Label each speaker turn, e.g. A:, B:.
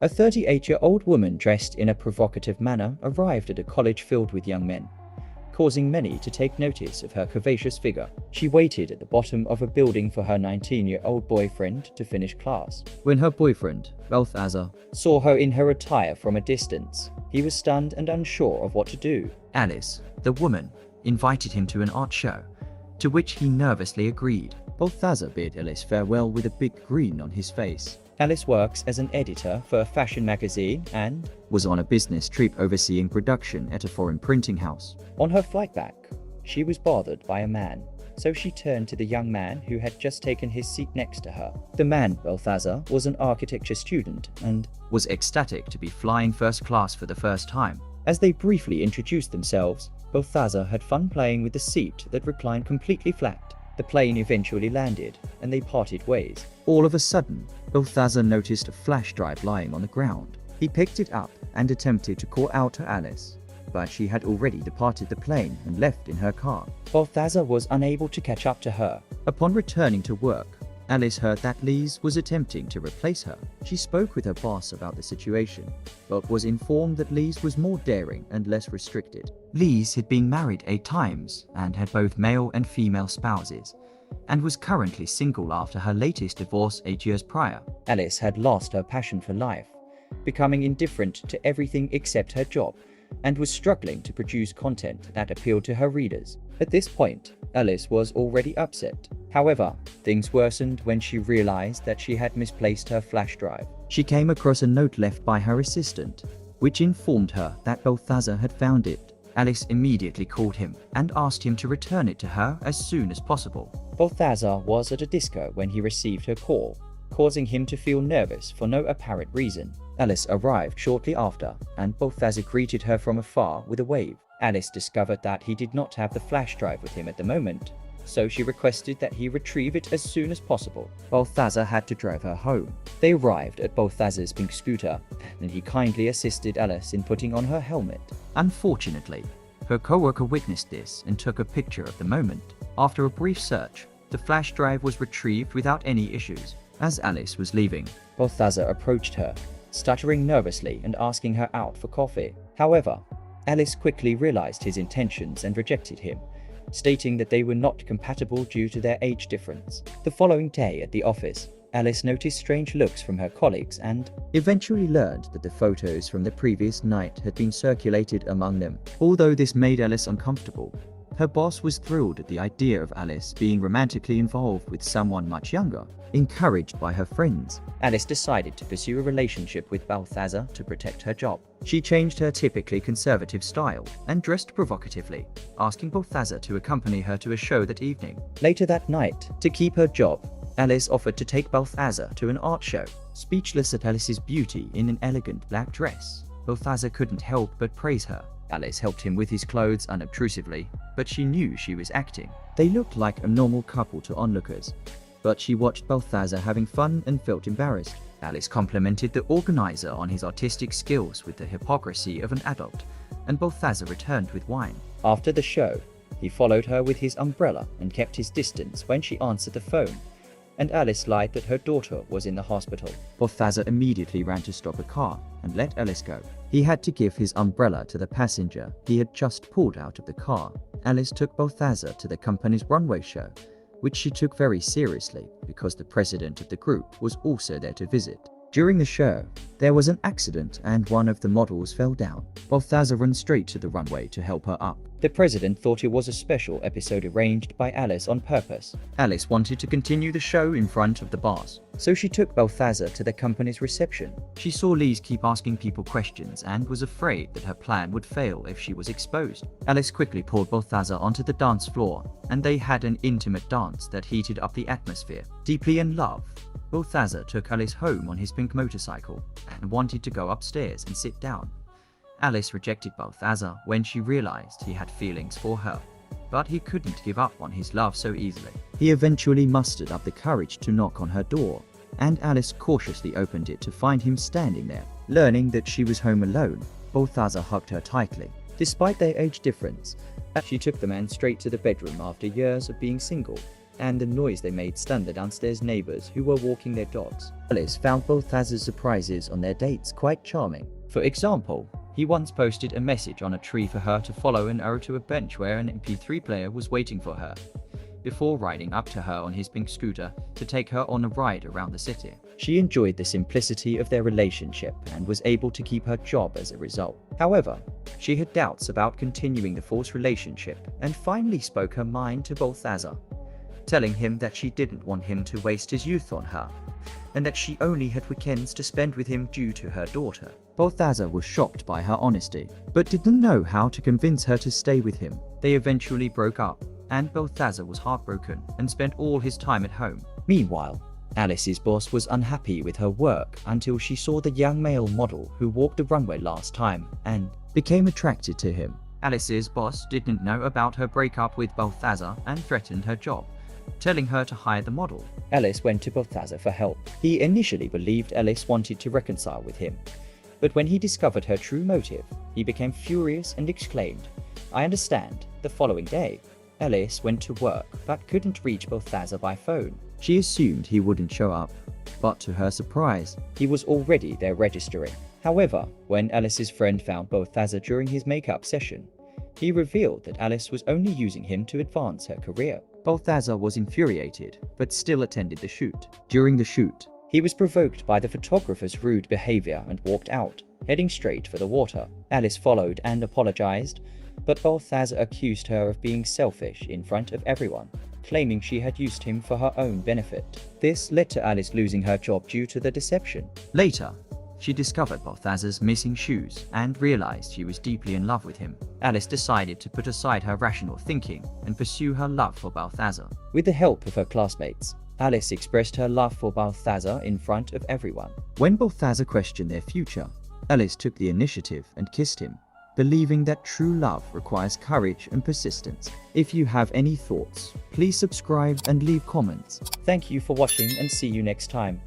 A: A 38-year-old woman dressed in a provocative manner arrived at a college filled with young men, causing many to take notice of her curvaceous figure. She waited at the bottom of a building for her 19-year-old boyfriend to finish class. When her boyfriend, Balthazar, saw her in her attire from a distance, he was stunned and unsure of what to do. Alice, the woman, invited him to an art show, to which he nervously agreed. Balthazar bid Alice farewell with a big grin on his face. Alice works as an editor for a fashion magazine and was on a business trip overseeing production at a foreign printing house. On her flight back, she was bothered by a man, so she turned to the young man who had just taken his seat next to her. The man, Balthazar, was an architecture student and was ecstatic to be flying first class for the first time. As they briefly introduced themselves, Balthazar had fun playing with the seat that reclined completely flat. The plane eventually landed, and they parted ways. All of a sudden, Balthazar noticed a flash drive lying on the ground. He picked it up and attempted to call out to Alice, but she had already departed the plane and left in her car. Balthazar was unable to catch up to her. Upon returning to work, Alice heard that Lise was attempting to replace her. She spoke with her boss about the situation, but was informed that Lise was more daring and less restricted. Lise had been married 8 times and had both male and female spouses, and was currently single after her latest divorce 8 years prior. Alice had lost her passion for life, becoming indifferent to everything except her job, and was struggling to produce content that appealed to her readers. At this point, Alice was already upset. However, things worsened when she realized that she had misplaced her flash drive. She came across a note left by her assistant, which informed her that Balthazar had found it. Alice immediately called him and asked him to return it to her as soon as possible. Balthazar was at a disco when he received her call, causing him to feel nervous for no apparent reason. Alice arrived shortly after, and Balthazar greeted her from afar with a wave. Alice discovered that he did not have the flash drive with him at the moment, so she requested that he retrieve it as soon as possible. Balthazar had to drive her home. They arrived at Balthazar's pink scooter, and he kindly assisted Alice in putting on her helmet. Unfortunately, her co-worker witnessed this and took a picture of the moment. After a brief search, the flash drive was retrieved without any issues. As Alice was leaving, Balthazar approached her, stuttering nervously and asking her out for coffee. However, Alice quickly realized his intentions and rejected him, stating that they were not compatible due to their age difference. The following day at the office, Alice noticed strange looks from her colleagues and eventually learned that the photos from the previous night had been circulated among them. Although this made Alice uncomfortable, her boss was thrilled at the idea of Alice being romantically involved with someone much younger. Encouraged by her friends, Alice decided to pursue a relationship with Balthazar to protect her job. She changed her typically conservative style and dressed provocatively, asking Balthazar to accompany her to a show that evening. Later that night, to keep her job, Alice offered to take Balthazar to an art show. Speechless at Alice's beauty in an elegant black dress, Balthazar couldn't help but praise her. Alice helped him with his clothes unobtrusively, but she knew she was acting. They looked like a normal couple to onlookers, but she watched Balthazar having fun and felt embarrassed. Alice complimented the organizer on his artistic skills with the hypocrisy of an adult, and Balthazar returned with wine. After the show, he followed her with his umbrella and kept his distance when she answered the phone, and Alice lied that her daughter was in the hospital. Balthazar immediately ran to stop a car and let Alice go. He had to give his umbrella to the passenger he had just pulled out of the car. Alice took Balthazar to the company's runway show, which she took very seriously because the president of the group was also there to visit. During the show, there was an accident and one of the models fell down. Balthazar ran straight to the runway to help her up. The president thought it was a special episode arranged by Alice on purpose. Alice wanted to continue the show in front of the boss, so she took Balthazar to the company's reception. She saw Lise keep asking people questions and was afraid that her plan would fail if she was exposed. Alice quickly pulled Balthazar onto the dance floor, and they had an intimate dance that heated up the atmosphere. Deeply in love, Balthazar took Alice home on his pink motorcycle and wanted to go upstairs and sit down. Alice rejected Balthazar when she realized he had feelings for her, but he couldn't give up on his love so easily. He eventually mustered up the courage to knock on her door, and Alice cautiously opened it to find him standing there. Learning that she was home alone, Balthazar hugged her tightly. Despite their age difference, she took the man straight to the bedroom after years of being single. and the noise they made stunned the downstairs neighbors who were walking their dogs. Alice found Balthazar's surprises on their dates quite charming. For example, he once posted a message on a tree for her to follow and arrow to a bench where an MP3 player was waiting for her, before riding up to her on his pink scooter to take her on a ride around the city. She enjoyed the simplicity of their relationship and was able to keep her job as a result. However, she had doubts about continuing the forced relationship and finally spoke her mind to Balthazar, telling him that she didn't want him to waste his youth on her, and that she only had weekends to spend with him due to her daughter. Balthazar was shocked by her honesty, but didn't know how to convince her to stay with him. They eventually broke up, and Balthazar was heartbroken and spent all his time at home. Meanwhile, Alice's boss was unhappy with her work until she saw the young male model who walked the runway last time and became attracted to him. Alice's boss didn't know about her breakup with Balthazar and threatened her job, telling her to hire the model. Alice went to Balthazar for help. He initially believed Alice wanted to reconcile with him, but when he discovered her true motive, he became furious and exclaimed, "I understand." The following day, Alice went to work but couldn't reach Balthazar by phone. She assumed he wouldn't show up, but to her surprise, he was already there registering. However, when Alice's friend found Balthazar during his makeup session, he revealed that Alice was only using him to advance her career. Balthazar was infuriated, but still attended the shoot. During the shoot, he was provoked by the photographer's rude behavior and walked out, heading straight for the water. Alice followed and apologized, but Balthazar accused her of being selfish in front of everyone, claiming she had used him for her own benefit. This led to Alice losing her job due to the deception. Later, she discovered Balthazar's missing shoes and realized she was deeply in love with him. Alice decided to put aside her rational thinking and pursue her love for Balthazar. With the help of her classmates, Alice expressed her love for Balthazar in front of everyone. When Balthazar questioned their future, Alice took the initiative and kissed him, believing that true love requires courage and persistence. If you have any thoughts, please subscribe and leave comments. Thank you for watching and see you next time.